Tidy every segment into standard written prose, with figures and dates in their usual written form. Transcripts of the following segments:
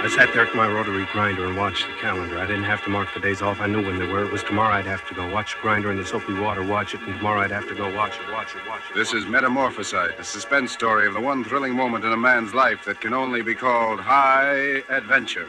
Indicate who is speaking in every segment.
Speaker 1: I sat there at my rotary grinder and watched the calendar. I didn't have to mark the days off. I knew when they were. It was tomorrow I'd have to go. Watch the grinder in the soapy water, watch it, and tomorrow I'd have to go watch it.
Speaker 2: This is Metamorphisite, a suspense story of the one thrilling moment in a man's life that can only be called high adventure.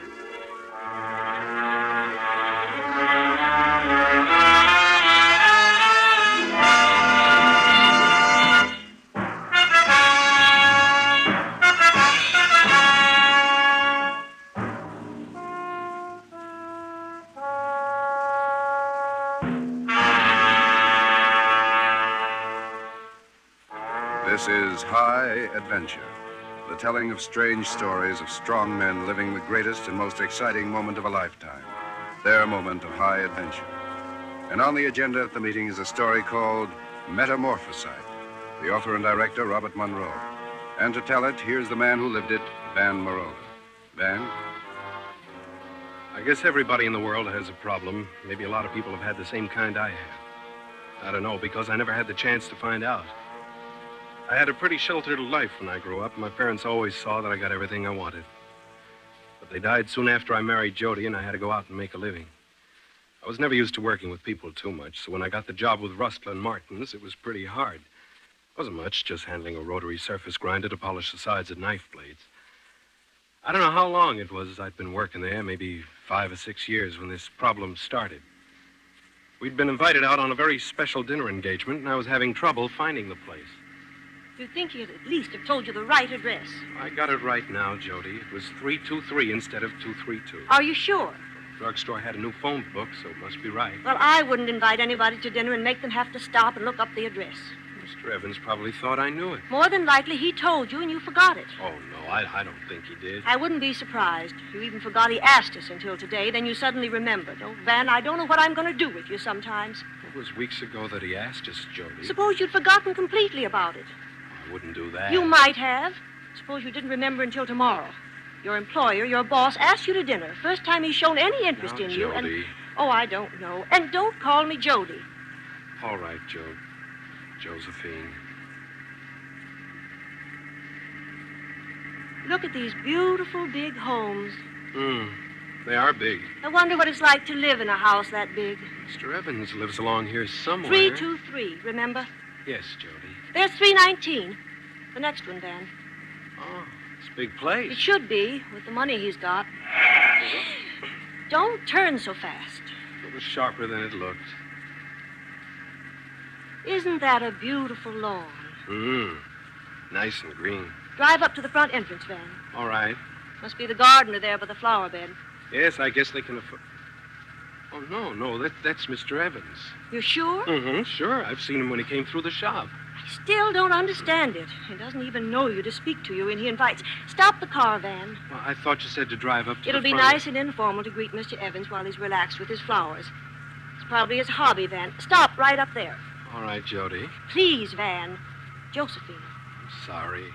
Speaker 2: This is High Adventure, the telling of strange stories of strong men living the greatest and most exciting moment of a lifetime, their moment of high adventure. And on the agenda at the meeting is a story called Metamorphisite, the author and director, Robert Monroe. And to tell it, here's the man who lived it, Van Marola. Van?
Speaker 1: I guess everybody in the world has a problem. Maybe a lot of people have had the same kind I have. I don't know, because I never had the chance to find out. I had a pretty sheltered life when I grew up. My parents always saw that I got everything I wanted. But they died soon after I married Jody, and I had to go out and make a living. I was never used to working with people too much, so when I got the job with Rustler and Martin's, it was pretty hard. It wasn't much, just handling a rotary surface grinder to polish the sides of knife blades. I don't know how long it was I'd been working there, maybe 5 or 6 years, when this problem started. We'd been invited out on a very special dinner engagement, and I was having trouble finding the place.
Speaker 3: You'd think he'd at least have told you the right address.
Speaker 1: I got it right now, Jody. It was 323 instead of 232.
Speaker 3: Are you sure?
Speaker 1: The drugstore had a new phone book, so it must be right.
Speaker 3: Well, I wouldn't invite anybody to dinner and make them have to stop and look up the address.
Speaker 1: Mr. Evans probably thought I knew it.
Speaker 3: More than likely, he told you and you forgot it.
Speaker 1: Oh, no, I don't think he did.
Speaker 3: I wouldn't be surprised. You even forgot he asked us until today, then you suddenly remembered. Oh, Van, I don't know what I'm going to do with you sometimes.
Speaker 1: It was weeks ago that he asked us, Jody.
Speaker 3: Suppose you'd forgotten completely about it.
Speaker 1: I wouldn't do that.
Speaker 3: You might have. Suppose you didn't remember until tomorrow. Your employer, your boss, asked you to dinner. First time he's shown any interest in you.
Speaker 1: Jody.
Speaker 3: Oh, I don't know. And don't call me Jody.
Speaker 1: All right, Josephine.
Speaker 3: Look at these beautiful big homes.
Speaker 1: They are big.
Speaker 3: I wonder what it's like to live in a house that big.
Speaker 1: Mr. Evans lives along here somewhere.
Speaker 3: 323, remember?
Speaker 1: Yes, Jody.
Speaker 3: There's 319. The next one, Van.
Speaker 1: Oh, it's a big place.
Speaker 3: It should be, with the money he's got. Don't turn so fast.
Speaker 1: It was sharper than it looked.
Speaker 3: Isn't that a beautiful lawn?
Speaker 1: Nice and green.
Speaker 3: Drive up to the front entrance, Van.
Speaker 1: All right.
Speaker 3: Must be the gardener there by the flower bed.
Speaker 1: Yes, I guess they can afford... Oh, no, that's Mr. Evans.
Speaker 3: You're sure?
Speaker 1: Sure. I've seen him when he came through the shop.
Speaker 3: I still don't understand it. He doesn't even know you to speak to you, and he invites... Stop the car, Van.
Speaker 1: Well, I thought you said to drive up to
Speaker 3: It'll
Speaker 1: the
Speaker 3: be
Speaker 1: front.
Speaker 3: nice and informal to greet Mr. Evans while he's relaxed with his flowers. It's probably his hobby, Van. Stop right up there.
Speaker 1: All right, Jody.
Speaker 3: Please, Van. Josephine.
Speaker 1: I'm sorry.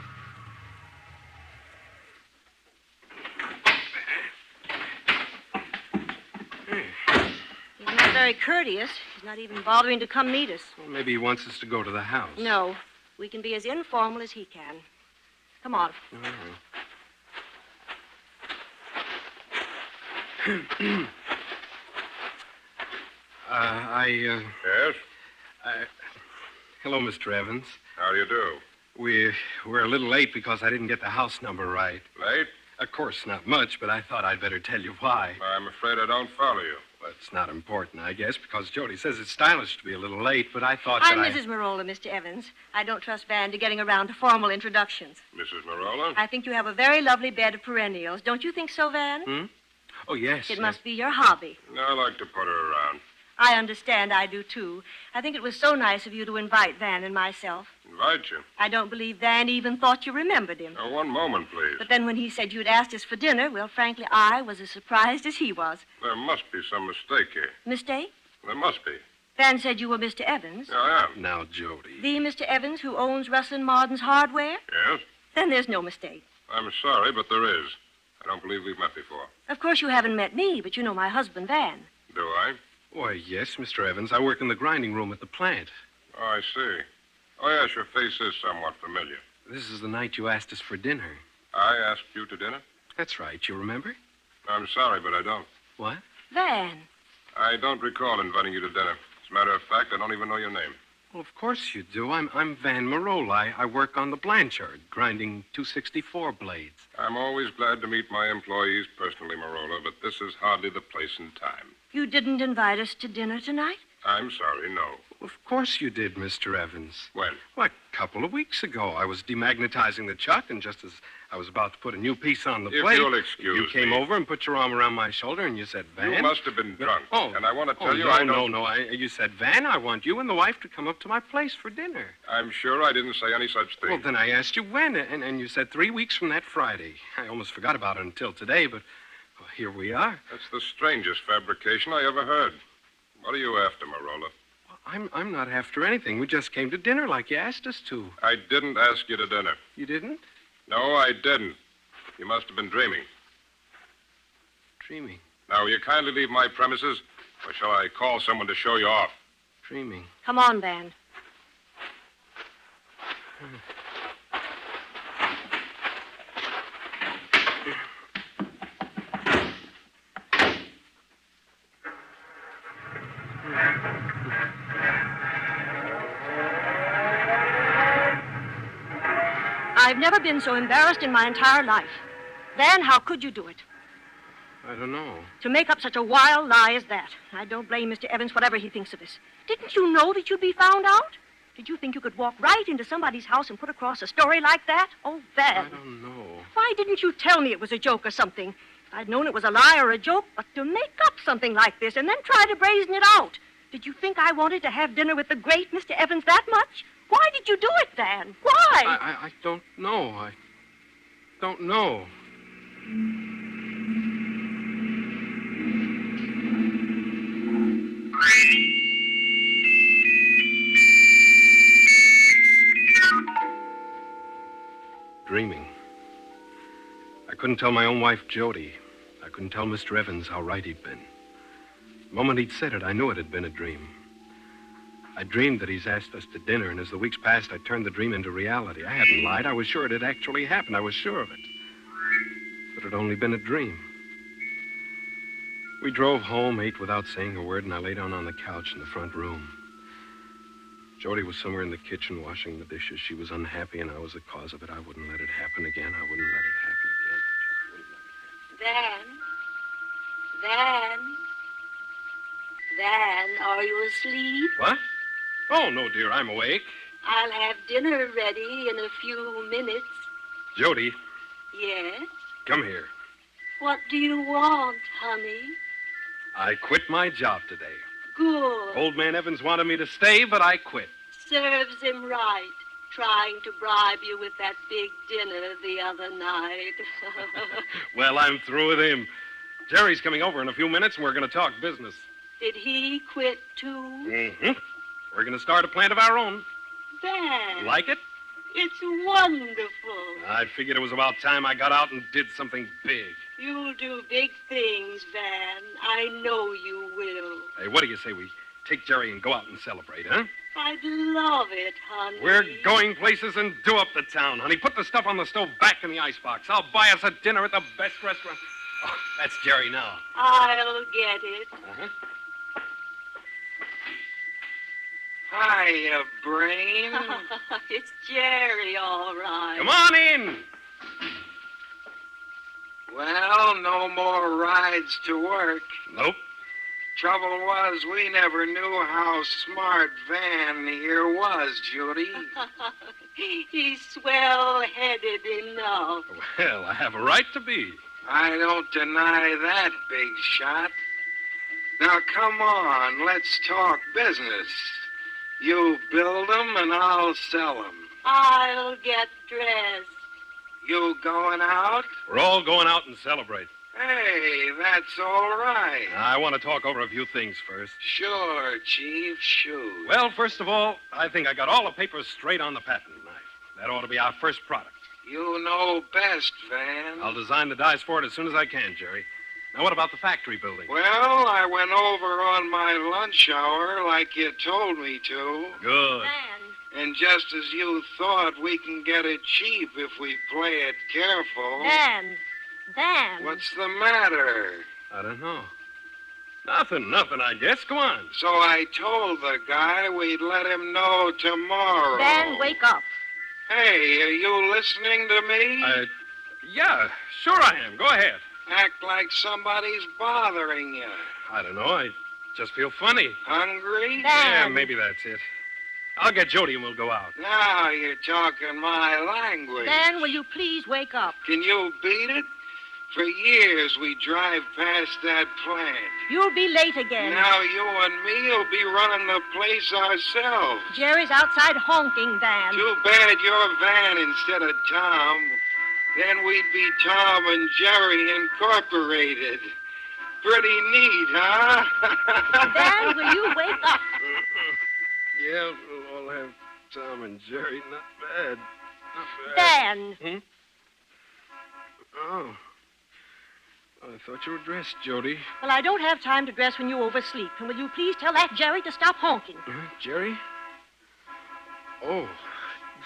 Speaker 3: He's not very courteous. He's not even bothering to come meet us.
Speaker 1: Well, maybe he wants us to go to the house.
Speaker 3: No. We can be as informal as he can. Come on.
Speaker 2: Yes?
Speaker 1: Hello, Mr. Evans.
Speaker 2: How do you do?
Speaker 1: We're a little late because I didn't get the house number right.
Speaker 2: Late?
Speaker 1: Of course, not much, but I thought I'd better tell you why.
Speaker 2: I'm afraid I don't follow you.
Speaker 1: Well, it's not important, I guess, because Jody says it's stylish to be a little late, but I thought
Speaker 3: I'm
Speaker 1: that
Speaker 3: Mrs. Marola, Mr. Evans. I don't trust Van to getting around to formal introductions.
Speaker 2: Mrs. Marola?
Speaker 3: I think you have a very lovely bed of perennials. Don't you think so, Van?
Speaker 1: Oh, yes.
Speaker 3: It must be your hobby.
Speaker 2: I like to put her around.
Speaker 3: I understand. I do, too. I think it was so nice of you to invite Van and myself.
Speaker 2: Invite you?
Speaker 3: I don't believe Van even thought you remembered him.
Speaker 2: Oh, one moment, please.
Speaker 3: But then when he said you'd asked us for dinner, well, frankly, I was as surprised as he was.
Speaker 2: There must be some mistake here.
Speaker 3: Mistake?
Speaker 2: There must be.
Speaker 3: Van said you were Mr. Evans.
Speaker 2: I am.
Speaker 1: Now, Jody.
Speaker 3: The Mr. Evans who owns Russell & Marden's Hardware?
Speaker 2: Yes?
Speaker 3: Then there's no mistake.
Speaker 2: I'm sorry, but there is. I don't believe we've met before.
Speaker 3: Of course, you haven't met me, but you know my husband, Van.
Speaker 2: Do I?
Speaker 1: Why, yes, Mr. Evans. I work in the grinding room at the plant.
Speaker 2: Oh, I see. Oh, yes, your face is somewhat familiar.
Speaker 1: This is the night you asked us for dinner.
Speaker 2: I asked you to dinner?
Speaker 1: That's right. You remember?
Speaker 4: I'm sorry, but I don't.
Speaker 1: What?
Speaker 3: Van.
Speaker 4: I don't recall inviting you to dinner. As a matter of fact, I don't even know your name.
Speaker 1: Well, of course you do. I'm Van Marola. I work on the Blanchard, grinding 264 blades.
Speaker 4: I'm always glad to meet my employees personally, Marola, but this is hardly the place and time.
Speaker 3: You didn't invite us to dinner tonight?
Speaker 4: I'm sorry, no.
Speaker 1: Of course you did, Mr. Evans.
Speaker 4: When?
Speaker 1: Well, a couple of weeks ago. I was demagnetizing the chuck, and just as I was about to put a new piece on the
Speaker 4: If
Speaker 1: plate,
Speaker 4: you'll excuse
Speaker 1: you came
Speaker 4: me.
Speaker 1: over and put your arm around my shoulder, and you said, Van.
Speaker 4: You must have been drunk.
Speaker 1: Oh.
Speaker 4: And I want to tell you,
Speaker 1: no,
Speaker 4: I don't...
Speaker 1: No. You said, Van, I want you and the wife to come up to my place for dinner.
Speaker 4: I'm sure I didn't say any such thing.
Speaker 1: Well, then I asked you when, and you said 3 weeks from that Friday. I almost forgot about it until today, but well, here we are.
Speaker 4: That's the strangest fabrication I ever heard. What are you after, Marola?
Speaker 1: I'm not after anything. We just came to dinner like you asked us to.
Speaker 4: I didn't ask you to dinner.
Speaker 1: You didn't?
Speaker 4: No, I didn't. You must have been dreaming.
Speaker 1: Dreaming.
Speaker 4: Now, will you kindly leave my premises, or shall I call someone to show you off?
Speaker 1: Dreaming.
Speaker 3: Come on, Van. I've never been so embarrassed in my entire life. Van, how could you do it?
Speaker 1: I don't know.
Speaker 3: To make up such a wild lie as that. I don't blame Mr. Evans, whatever he thinks of us. Didn't you know that you'd be found out? Did you think you could walk right into somebody's house and put across a story like that? Oh, Van.
Speaker 1: I don't know.
Speaker 3: Why didn't you tell me it was a joke or something? If I'd known it was a lie or a joke, but to make up something like this and then try to brazen it out. Did you think I wanted to have dinner with the great Mr. Evans that much? Why did you do it, Van? Why?
Speaker 1: I don't know. I don't know. Dreaming. I couldn't tell my own wife, Jody. I couldn't tell Mr. Evans how right he'd been. The moment he'd said it, I knew it had been a dream. I dreamed that he's asked us to dinner, and as the weeks passed, I turned the dream into reality. I hadn't lied. I was sure it had actually happened. I was sure of it. But it had only been a dream. We drove home, ate without saying a word, and I lay down on the couch in the front room. Jody was somewhere in the kitchen washing the dishes. She was unhappy, and I was the cause of it. I wouldn't let it happen again. I wouldn't let it happen again.
Speaker 5: Van? Van, are you asleep?
Speaker 1: What? Oh, no, dear, I'm awake.
Speaker 5: I'll have dinner ready in a few minutes.
Speaker 1: Jody,
Speaker 5: Yes?
Speaker 1: come here.
Speaker 5: What do you want, honey?
Speaker 1: I quit my job today.
Speaker 5: Good.
Speaker 1: Old man Evans wanted me to stay, but I quit.
Speaker 5: Serves him right. Trying to bribe you with that big dinner the other night.
Speaker 1: Well, I'm through with him. Jerry's coming over in a few minutes, and we're going to talk business.
Speaker 5: Did he quit too?
Speaker 1: Mm-hmm. We're going to start a plant of our own.
Speaker 5: Van.
Speaker 1: Like it?
Speaker 5: It's wonderful.
Speaker 1: I figured it was about time I got out and did something big.
Speaker 5: You'll do big things, Van. I know you will.
Speaker 1: Hey, what do you say we take Jerry and go out and celebrate, huh?
Speaker 5: I'd love it, honey.
Speaker 1: We're going places and do up the town, honey. Put the stuff on the stove back in the icebox. I'll buy us a dinner at the best restaurant. Oh, that's Jerry now.
Speaker 5: I'll get it.
Speaker 1: Uh-huh.
Speaker 6: Hiya, Brain.
Speaker 5: It's Jerry, all right.
Speaker 1: Come on in.
Speaker 6: Well, no more rides to work.
Speaker 1: Nope.
Speaker 6: Trouble was, we never knew how smart Van here was, Judy.
Speaker 5: He's swell-headed enough.
Speaker 1: Well, I have a right to be.
Speaker 6: I don't deny that, big shot. Now, come on, let's talk business. You build 'em and I'll sell 'em.
Speaker 5: I'll get dressed.
Speaker 6: You going out?
Speaker 1: We're all going out and celebrate.
Speaker 6: Hey, that's all right.
Speaker 1: I want to talk over a few things first.
Speaker 6: Sure, Chief, shoot.
Speaker 1: Well, first of all, I think I got all the papers straight on the patent knife. That ought to be our first product.
Speaker 6: You know best, Van.
Speaker 1: I'll design the dies for it as soon as I can, Jerry. Now, what about the factory building?
Speaker 6: Well, I went over on my lunch hour like you told me to.
Speaker 1: Good.
Speaker 3: Van.
Speaker 6: And just as you thought, we can get it cheap if we play it careful.
Speaker 3: Van. Van.
Speaker 6: What's the matter?
Speaker 1: I don't know. Nothing, I guess. Go on.
Speaker 6: So I told the guy we'd let him know tomorrow.
Speaker 3: Van, wake up.
Speaker 6: Hey, are you listening to me?
Speaker 1: Yeah, sure I am. Go ahead.
Speaker 6: Act like somebody's bothering you.
Speaker 1: I don't know. I just feel funny.
Speaker 6: Hungry?
Speaker 3: Van.
Speaker 1: Yeah, maybe that's it. I'll get Jody and we'll go out.
Speaker 6: Now you're talking my language.
Speaker 3: Van, will you please wake up?
Speaker 6: Can you beat it? For years we drive past that plant.
Speaker 3: You'll be late again.
Speaker 6: Now you and me'll be running the place ourselves.
Speaker 3: Jerry's outside honking, Van.
Speaker 6: Too bad you're Van instead of Tom. Then we'd be Tom and Jerry Incorporated. Pretty neat, huh?
Speaker 3: Van, will you wake up?
Speaker 1: Yeah, we'll all have Tom and Jerry. Not bad. Not bad.
Speaker 3: Van.
Speaker 1: Oh. I thought you were dressed, Jody.
Speaker 3: Well, I don't have time to dress when you oversleep. And will you please tell that Jerry to stop honking?
Speaker 1: Jerry? Oh,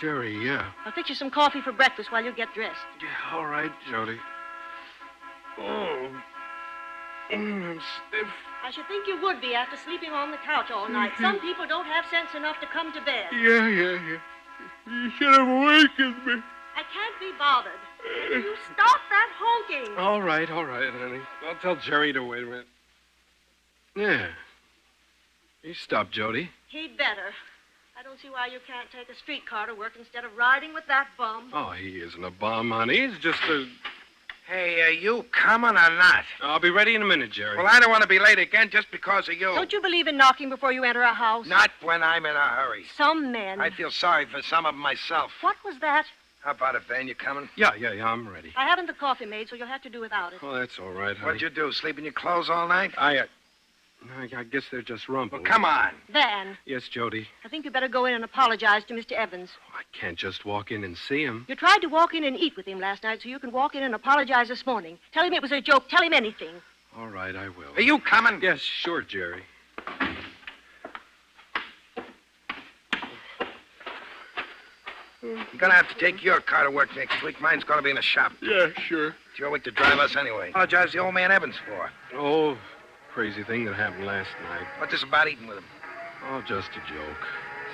Speaker 1: Jerry, yeah.
Speaker 3: I'll fix you some coffee for breakfast while you get dressed.
Speaker 1: Yeah, all right, Jody. Oh, I'm stiff.
Speaker 3: I should think you would be after sleeping on the couch all night. Some people don't have sense enough to come to bed.
Speaker 1: Yeah. You should have awakened me.
Speaker 3: I can't be bothered. Will you stop that honking?
Speaker 1: All right, honey. I'll tell Jerry to wait a minute. Yeah. You stop, Jody.
Speaker 3: He'd better. I don't see why you can't take a streetcar to work instead of riding with that bum.
Speaker 1: Oh, he isn't a bum, honey. He's just a...
Speaker 6: Hey, are you coming or not?
Speaker 1: I'll be ready in a minute, Jerry.
Speaker 6: Well, I don't want to be late again just because of you.
Speaker 3: Don't you believe in knocking before you enter a house?
Speaker 6: Not when I'm in a hurry.
Speaker 3: Some men.
Speaker 6: I feel sorry for some of them myself.
Speaker 3: What was that?
Speaker 6: How about it, Van? You coming?
Speaker 1: Yeah, I'm ready.
Speaker 3: I haven't the coffee made, so you'll have to do without it.
Speaker 1: Oh, that's all right, honey.
Speaker 6: What'd you do? Sleep in your clothes all night?
Speaker 1: I guess they're just rumpled.
Speaker 6: Well, come on.
Speaker 3: Van,
Speaker 1: Yes, Jody.
Speaker 3: I think you better go in and apologize to Mr. Evans.
Speaker 1: I can't just walk in and see him.
Speaker 3: You tried to walk in and eat with him last night, so you can walk in and apologize this morning. Tell him it was a joke. Tell him anything.
Speaker 1: All right, I will.
Speaker 6: Are you coming?
Speaker 1: Yes, sure, Jerry.
Speaker 6: You're going to have to take your car to work next week. Mine's going to be in the shop.
Speaker 1: Yeah, sure.
Speaker 6: It's your week to drive us anyway. Apologize to the old man Evans for.
Speaker 1: Oh, crazy thing that happened last night.
Speaker 6: What's this about eating with him?
Speaker 1: Oh, just a joke.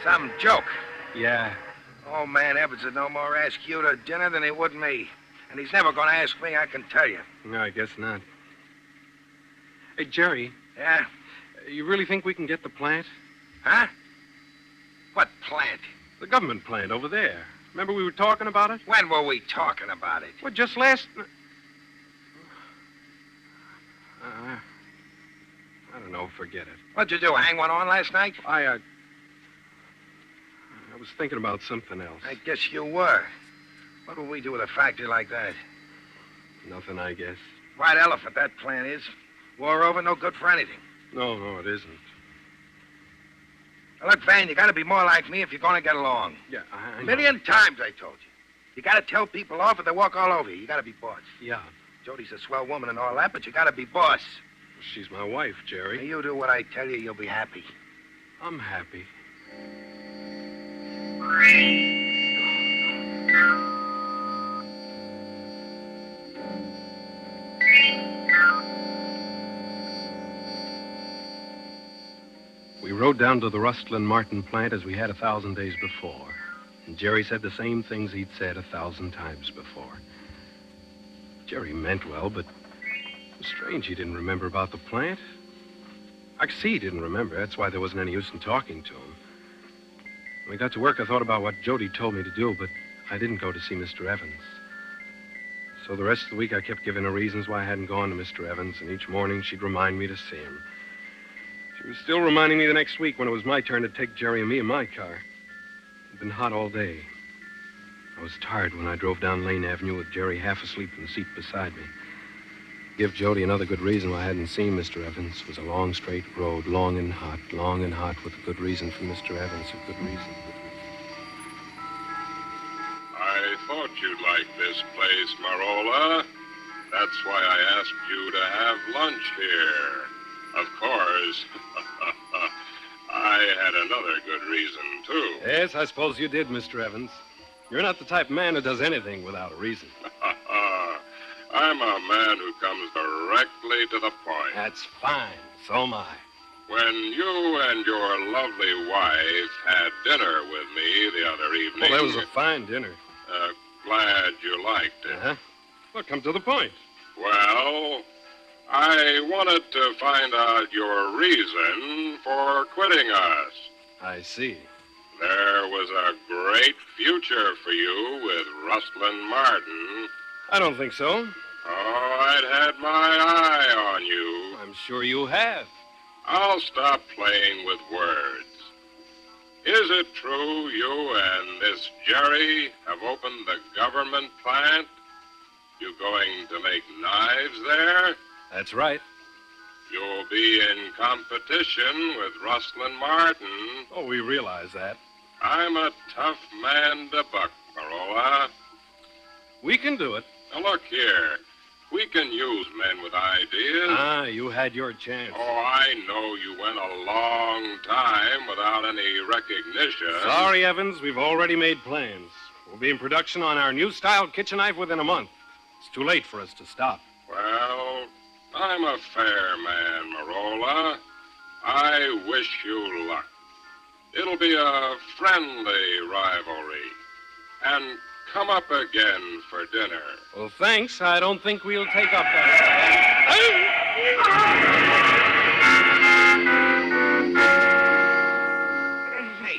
Speaker 6: Some joke.
Speaker 1: Yeah.
Speaker 6: Old man Evans would no more ask you to dinner than he would me. And he's never going to ask me, I can tell you.
Speaker 1: No, I guess not. Hey, Jerry,
Speaker 6: Yeah?
Speaker 1: you really think we can get the plant?
Speaker 6: Huh? What plant?
Speaker 1: The government plant over there. Remember we were talking about it?
Speaker 6: When were we talking about it?
Speaker 1: Well, just last... I don't know. Forget it.
Speaker 6: What'd you do, hang one on last night?
Speaker 1: I was thinking about something else.
Speaker 6: I guess you were. What would we do with a factory like that?
Speaker 1: Nothing, I guess.
Speaker 6: White elephant, that plant is. War over, no good for anything.
Speaker 1: No, it isn't.
Speaker 6: Now, look, Van, you got to be more like me if you're going to get along.
Speaker 1: Yeah, I
Speaker 6: A
Speaker 1: know.
Speaker 6: million times I told you. You got to tell people off or they walk all over you. You got to be boss.
Speaker 1: Yeah,
Speaker 6: Jody's a swell woman and all that, but you got to be boss.
Speaker 1: she's my wife,
Speaker 6: Now,
Speaker 1: Jerry.
Speaker 6: you do what I tell you, you'll be happy.
Speaker 1: I'm happy. We rode down to the Rustlin Martin plant as we had 1,000 days before. And Jerry said the same things he'd said 1,000 times before. Jerry meant well, but it was strange he didn't remember about the plant. I could see he didn't remember. That's why there wasn't any use in talking to him. When we got to work, I thought about what Jody told me to do, but I didn't go to see Mr. Evans. So the rest of the week, I kept giving her reasons why I hadn't gone to Mr. Evans, and each morning she'd remind me to see him. She was still reminding me the next week when it was my turn to take Jerry and me in my car. It'd been hot all day. I was tired when I drove down Lane Avenue with Jerry half asleep in the seat beside me. To give Jody another good reason why I hadn't seen Mr. Evans was a long, straight road, long and hot, with a good reason for Mr. Evans, a good reason.
Speaker 4: I thought you'd like this place, Marola. That's why I asked you to have lunch here. Of course, I had another good reason, too.
Speaker 1: Yes, I suppose you did, Mr. Evans. You're not the type of man who does anything without a reason.
Speaker 4: I'm a man who comes directly to the point.
Speaker 1: That's fine. So am I.
Speaker 4: When you and your lovely wife had dinner with me the other evening...
Speaker 1: Well, that was a fine dinner.
Speaker 4: Glad you liked it.
Speaker 1: Uh-huh. Well, come to the point.
Speaker 4: Well, I wanted to find out your reason for quitting us.
Speaker 1: I see.
Speaker 4: There was a great future for you with Rustlin Martin.
Speaker 1: I don't think so.
Speaker 4: Oh, I'd had my eye on you.
Speaker 1: I'm sure you have.
Speaker 4: I'll stop playing with words. Is it true you and this Jerry have opened the government plant? You going to make knives there?
Speaker 1: That's right.
Speaker 4: You'll be in competition with Rustlin Martin.
Speaker 1: Oh, we realize that.
Speaker 4: I'm a tough man to buck, Marola.
Speaker 1: We can do it.
Speaker 4: Now, look here. We can use men with ideas.
Speaker 1: Ah, you had your chance.
Speaker 4: Oh, I know you went a long time without any recognition.
Speaker 1: Sorry, Evans. We've already made plans. We'll be in production on our new style kitchen knife within a month. It's too late for us to stop.
Speaker 4: Well, I'm a fair man, Marola. I wish you luck. It'll be a friendly rivalry. And come up again for dinner.
Speaker 1: Well, thanks. I don't think we'll take up that.
Speaker 7: Hey,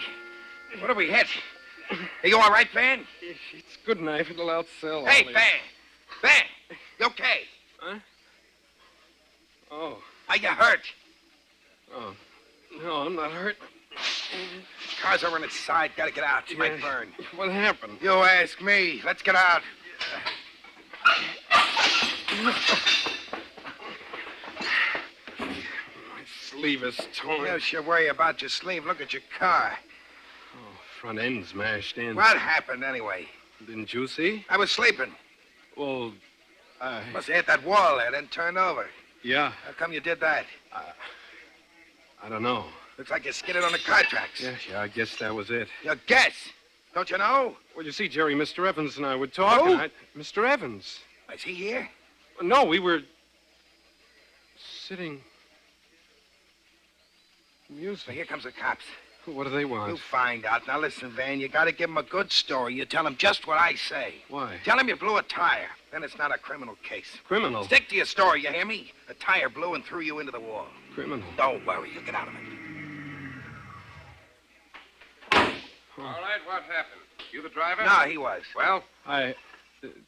Speaker 7: what have we hit? Are you all right, Van?
Speaker 1: It's good knife. It'll outsell.
Speaker 7: Hey,
Speaker 1: all
Speaker 7: Van! Van! You okay?
Speaker 1: Huh? Oh.
Speaker 7: Are you hurt?
Speaker 1: Oh. No, I'm not hurt.
Speaker 7: Car's over on its side. Gotta get out. She might burn.
Speaker 1: What happened?
Speaker 7: You ask me. Let's get out.
Speaker 1: My sleeve is torn.
Speaker 7: You should worry about your sleeve. Look at your car.
Speaker 1: Oh, front end's mashed in.
Speaker 7: What happened, anyway?
Speaker 1: Didn't you see?
Speaker 7: I was sleeping.
Speaker 1: Well,
Speaker 7: Must have hit that wall there, then turned over.
Speaker 1: Yeah.
Speaker 7: How come you did that?
Speaker 1: I don't know.
Speaker 7: Looks like you skidded on the car tracks.
Speaker 1: Yeah, I guess that was it.
Speaker 7: Your guess. Don't you know?
Speaker 1: Well, you see, Jerry, Mr. Evans and I were talking.
Speaker 7: Who?
Speaker 1: Mr. Evans.
Speaker 7: Is he here?
Speaker 1: No, we were sitting
Speaker 7: So
Speaker 1: musing.
Speaker 7: here comes the cops.
Speaker 1: What do they want?
Speaker 7: You'll find out. Now, listen, Van, you gotta give them a good story. You tell them just what I say.
Speaker 1: Why?
Speaker 7: Tell them you blew a tire. Then it's not a criminal case.
Speaker 1: Criminal.
Speaker 7: Stick to your story, you hear me? A tire blew and threw you into the wall.
Speaker 1: Criminal.
Speaker 7: Don't worry, you'll get out of it.
Speaker 8: All right, what happened? You the driver?
Speaker 7: No, he was.
Speaker 8: Well,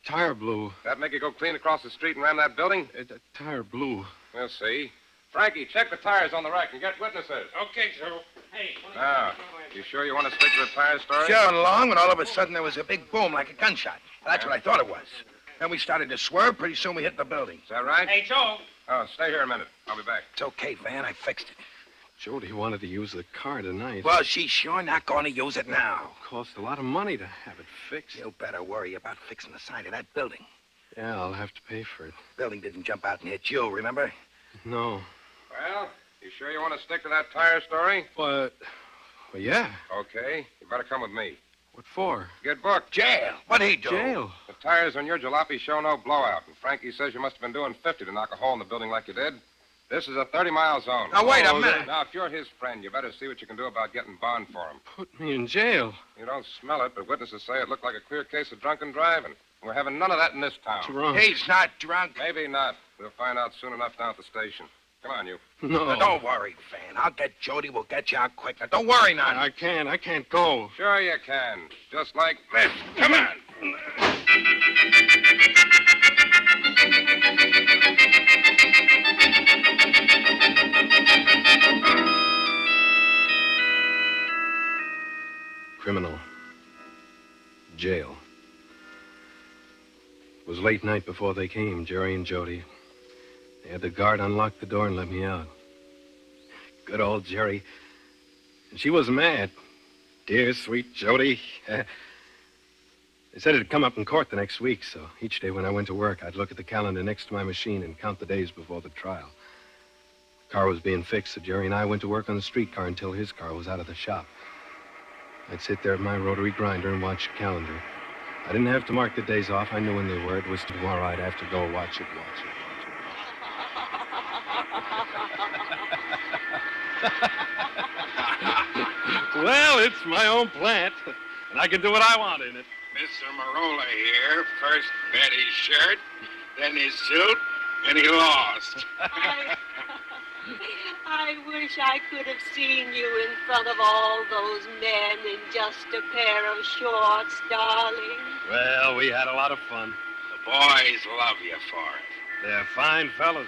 Speaker 1: Tire blew.
Speaker 8: that make you go clean across the street and ram that building?
Speaker 1: The tire blew.
Speaker 8: We'll see. Frankie, check the tires on the rack and get witnesses.
Speaker 9: Okay, Joe. Hey,
Speaker 8: Now, you sure you want to stick to the tire story?
Speaker 7: Sure and long, and all of a sudden there was a big boom like a gunshot. That's what I thought it was. Then we started to swerve. Pretty soon we hit the building.
Speaker 8: Is that right?
Speaker 9: hey, Joe.
Speaker 8: Oh, stay here a minute. I'll be back.
Speaker 7: It's okay, Van. I fixed it.
Speaker 1: Jody wanted to use the car tonight.
Speaker 7: Well, she's sure not going to use it now.
Speaker 1: Cost a lot of money to have it fixed.
Speaker 7: You better worry about fixing the side of that building.
Speaker 1: Yeah, I'll have to pay for it.
Speaker 7: Building didn't jump out and hit you, remember?
Speaker 1: No.
Speaker 8: Well, you sure you want to stick to that tire story?
Speaker 1: Well, yeah.
Speaker 8: Okay. You better come with me.
Speaker 1: What for?
Speaker 8: Get booked.
Speaker 7: Jail. What'd he do?
Speaker 1: Jail.
Speaker 8: The tires on your jalopy show no blowout, and Frankie says you must have been doing 50 to knock a hole in the building like you did. This is a 30-mile zone.
Speaker 7: Now, wait a
Speaker 1: Oh,
Speaker 7: minute.
Speaker 8: Now, if you're his friend, you better see what you can do about getting bond for him.
Speaker 1: Put me in jail.
Speaker 8: You don't smell it, but witnesses say it looked like a clear case of drunken driving. We're having none of that in this town.
Speaker 1: Drunk.
Speaker 7: He's not drunk.
Speaker 8: Maybe not. We'll find out soon enough down at the station. Come on, you.
Speaker 1: No.
Speaker 7: Now, don't worry, Van. I'll get Jody. We'll get you out quick. Now, don't worry none.
Speaker 1: I can't go.
Speaker 8: Sure you can. Just like this. Come on.
Speaker 1: Criminal. Jail. It was late night before they came, Jerry and Jody. They had the guard unlock the door and let me out. Good old Jerry. And she was mad. Dear, sweet Jody. They said it'd come up in court the next week, so each day when I went to work, I'd look at the calendar next to my machine and count the days before the trial. The car was being fixed, so Jerry and I went to work on the streetcar until his car was out of the shop. I'd sit there at my rotary grinder and watch the calendar. I didn't have to mark the days off. I knew when they were. It was tomorrow. I'd have to go watch it. Well, it's my own plant, and I can do what I want in it.
Speaker 6: Mr. Marola here. First bet his shirt, then his suit, and he lost.
Speaker 5: I wish I could have seen you in front of all those men in just a pair of shorts, darling.
Speaker 1: Well, we had a lot of fun.
Speaker 6: The boys love you for it.
Speaker 1: They're fine fellas.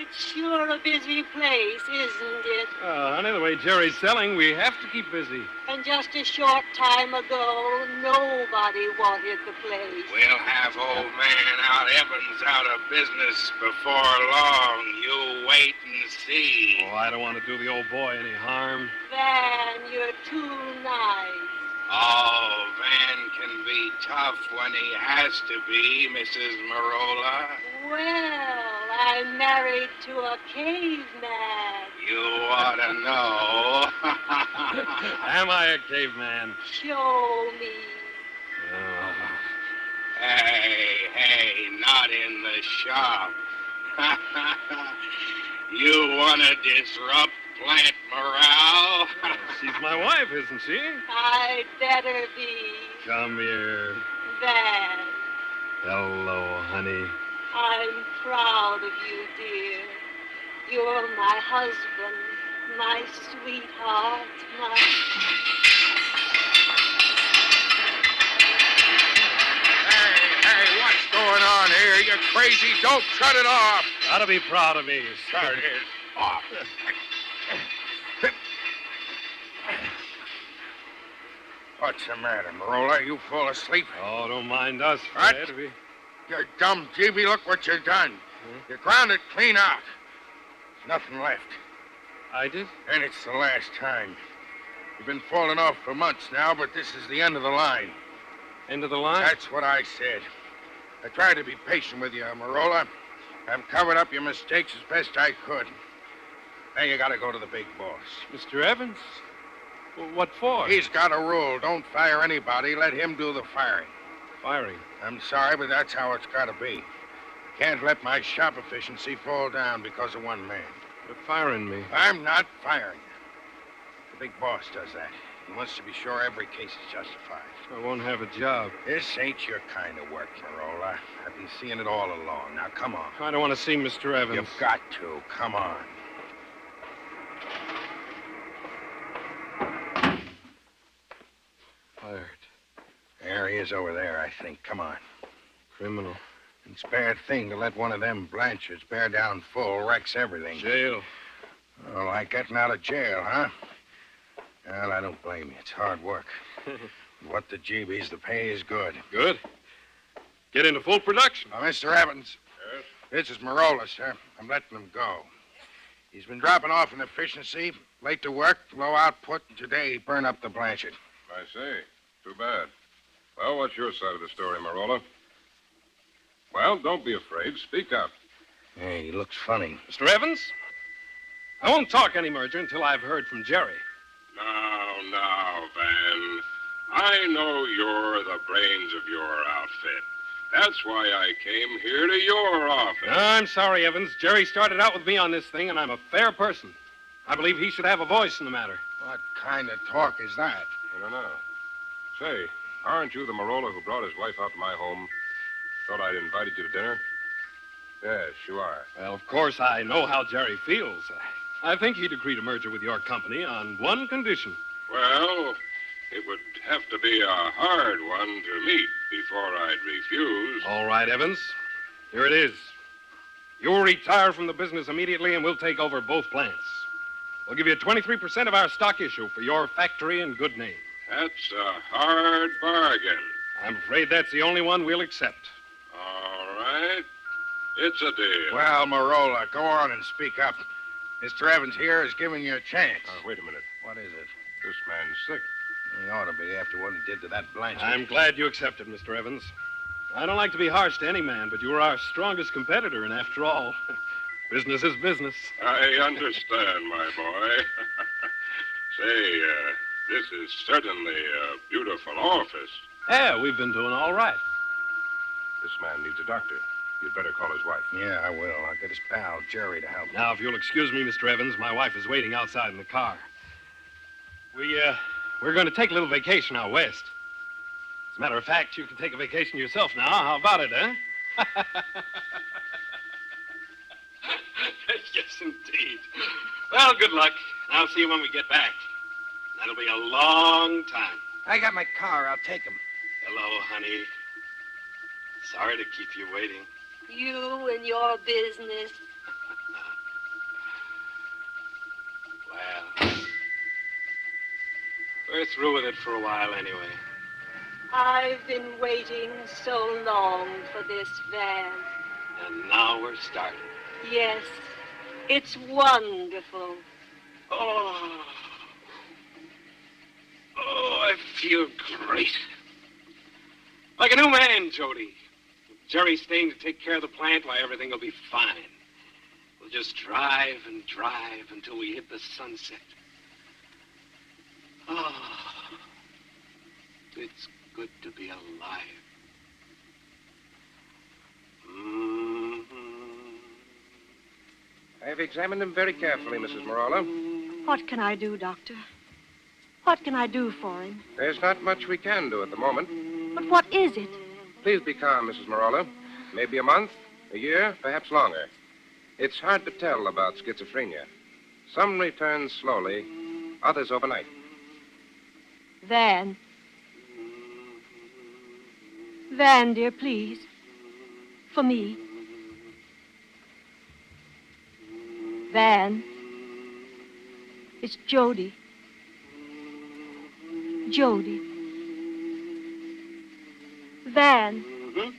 Speaker 5: It's sure a busy place, isn't it?
Speaker 1: Honey, the way Jerry's selling, we have to keep busy.
Speaker 5: And just a short time ago, nobody wanted the place.
Speaker 6: We'll have old man Evans out of business before long. You wait and see.
Speaker 1: Oh, I don't want to do the old boy any harm.
Speaker 5: Van, you're too nice.
Speaker 6: Oh, Van can be tough when he has to be, Mrs. Marola.
Speaker 5: Well, I'm married to a caveman.
Speaker 6: You ought to know.
Speaker 1: Am I a caveman?
Speaker 5: Show me.
Speaker 1: Oh.
Speaker 6: Hey, not in the shop. You want to disrupt plant morale?
Speaker 1: She's my wife, isn't she?
Speaker 5: I'd better be.
Speaker 1: Come here.
Speaker 5: Van,
Speaker 1: Hello, honey.
Speaker 5: I'm proud of you, dear. You're my husband, my sweetheart, my...
Speaker 7: Hey, what's going on here? You crazy dope. Shut it off.
Speaker 1: Gotta be proud of me.
Speaker 7: Shut it off. What's the matter, Marola? You fall asleep?
Speaker 1: Oh, don't mind us,
Speaker 7: What?
Speaker 1: Fred.
Speaker 7: You dumb GB, look what you've done. You ground it clean out. There's nothing left.
Speaker 1: I did?
Speaker 7: And it's the last time. You've been falling off for months now, but this is the end of the line.
Speaker 1: End of the line?
Speaker 7: That's what I said. I tried to be patient with you, Marola. I've covered up your mistakes as best I could. Now you gotta go to the big boss.
Speaker 1: Mr. Evans? Well, what for?
Speaker 7: He's got a rule. Don't fire anybody. Let him do the firing.
Speaker 1: Firing.
Speaker 7: I'm sorry, but that's how it's gotta be. Can't let my shop efficiency fall down because of one man.
Speaker 1: You're firing me.
Speaker 7: I'm not firing you. The big boss does that. He wants to be sure every case is justified.
Speaker 1: I won't have a job.
Speaker 7: This ain't your kind of work, Marola. I've been seeing it all along. Now, come on.
Speaker 1: I don't want to see Mr. Evans.
Speaker 7: You've got to. Come on.
Speaker 1: Fired.
Speaker 7: There he is over there, I think. Come on.
Speaker 1: Criminal.
Speaker 7: It's a bad thing to let one of them Blanchards bear down full, wrecks everything.
Speaker 1: Jail.
Speaker 7: Oh, like getting out of jail, huh? Well, I don't blame you. It's hard work. What the GB's, the pay is good.
Speaker 1: Good. Get into full production.
Speaker 7: Now, Mr. Evans.
Speaker 8: Yes?
Speaker 7: This is Marola, sir. I'm letting him go. He's been dropping off in efficiency, late to work, low output, and today he burned up the Blanchard.
Speaker 8: I see. Too bad. Well, what's your side of the story, Marola? Well, don't be afraid. Speak up.
Speaker 7: Hey, he looks funny.
Speaker 1: Mr. Evans? I won't talk any merger until I've heard from Jerry.
Speaker 4: Now, Van. I know you're the brains of your outfit. That's why I came here to your office.
Speaker 1: I'm sorry, Evans. Jerry started out with me on this thing, and I'm a fair person. I believe he should have a voice in the matter.
Speaker 7: What kind of talk is that?
Speaker 8: I don't know. Say, aren't you the Marola who brought his wife out to my home? Thought I'd invited you to dinner? Yes, you are.
Speaker 1: Well, of course, I know how Jerry feels. I think he'd agree to merger with your company on one condition.
Speaker 4: Well, it would have to be a hard one to meet before I'd refuse.
Speaker 1: All right, Evans. Here it is. You'll retire from the business immediately, and we'll take over both plants. We'll give you 23% of our stock issue for your factory and good name.
Speaker 4: That's a hard bargain.
Speaker 1: I'm afraid that's the only one we'll accept.
Speaker 4: All right. It's a deal.
Speaker 7: Well, Marola, go on and speak up. Mr. Evans here is giving you a chance.
Speaker 8: Wait a minute.
Speaker 7: What is it?
Speaker 8: This man's sick.
Speaker 7: He ought to be after what he did to that Blanchard.
Speaker 1: I'm glad you accepted, Mr. Evans. I don't like to be harsh to any man, but you are our strongest competitor, and after all, business is business.
Speaker 4: I understand, my boy. Say, this is certainly a beautiful office.
Speaker 1: Yeah, we've been doing all right.
Speaker 8: This man needs a doctor. You'd better call his wife.
Speaker 7: Yeah, I will. I'll get his pal, Jerry, to help.
Speaker 1: Now, if you'll excuse me, Mr. Evans, my wife is waiting outside in the car. We're going to take a little vacation out west. As a matter of fact, you can take a vacation yourself now. How about it, huh?
Speaker 9: Yes, indeed. Well, good luck. I'll see you when we get back. That'll be a long time.
Speaker 7: I got my car. I'll take him.
Speaker 9: Hello, honey. Sorry to keep you waiting.
Speaker 5: You and your business.
Speaker 9: Well, we're through with it for a while anyway.
Speaker 5: I've been waiting so long for this van.
Speaker 9: And now we're starting.
Speaker 5: Yes, it's wonderful.
Speaker 9: Oh, I feel great. Like a new man, Jody. With Jerry staying to take care of the plant, why, everything will be fine. We'll just drive and drive until we hit the sunset. Oh, it's good to be alive.
Speaker 8: I've examined him very carefully, Mrs. Marola.
Speaker 3: What can I do, Doctor? What can I do for him?
Speaker 8: There's not much we can do at the moment.
Speaker 3: But what is it?
Speaker 8: Please be calm, Mrs. Marola. Maybe a month, a year, perhaps longer. It's hard to tell about schizophrenia. Some return slowly, others overnight.
Speaker 3: Van. Van, dear, please. For me. Van. It's Jody. Jody. Van.
Speaker 9: Mm-hmm.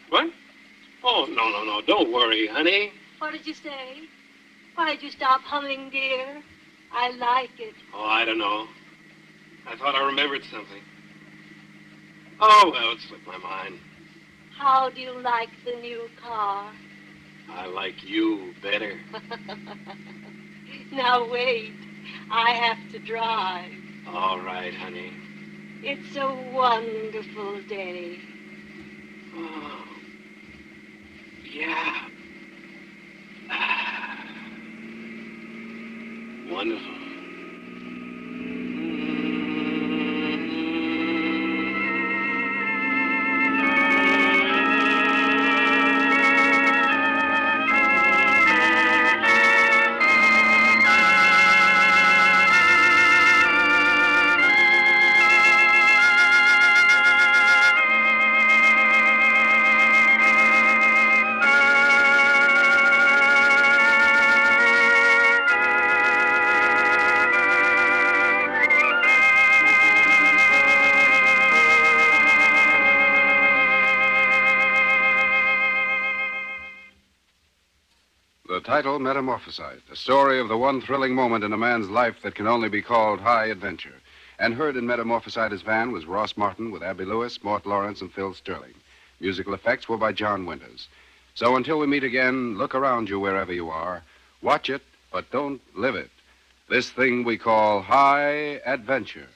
Speaker 9: What? Oh, no. Don't worry, honey.
Speaker 5: What did you say? Why did you stop humming, dear? I like it.
Speaker 9: Oh, I don't know. I thought I remembered something. Oh, well, it slipped my mind.
Speaker 5: How do you like the new car?
Speaker 9: I like you better.
Speaker 5: Now wait. I have to drive.
Speaker 9: All right, honey.
Speaker 5: It's a wonderful day.
Speaker 9: Oh, yeah. Wonderful.
Speaker 2: The title, Metamorphisite, a story of the one thrilling moment in a man's life that can only be called high adventure. And heard in Metamorphisite as Van was Ross Martin with Abby Lewis, Mort Lawrence, and Phil Sterling. Musical effects were by John Winters. So until we meet again, look around you wherever you are. Watch it, but don't live it. This thing we call high adventure.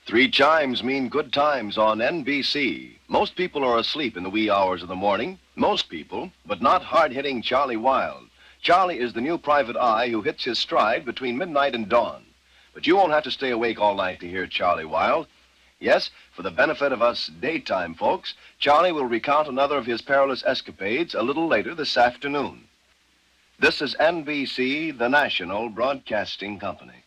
Speaker 10: Three chimes mean good times on NBC. Most people are asleep in the wee hours of the morning. Most people, but not hard-hitting Charlie Wilde. Charlie is the new private eye who hits his stride between midnight and dawn. But you won't have to stay awake all night to hear Charlie Wilde. Yes, for the benefit of us daytime folks, Charlie will recount another of his perilous escapades a little later this afternoon. This is NBC, the National Broadcasting Company.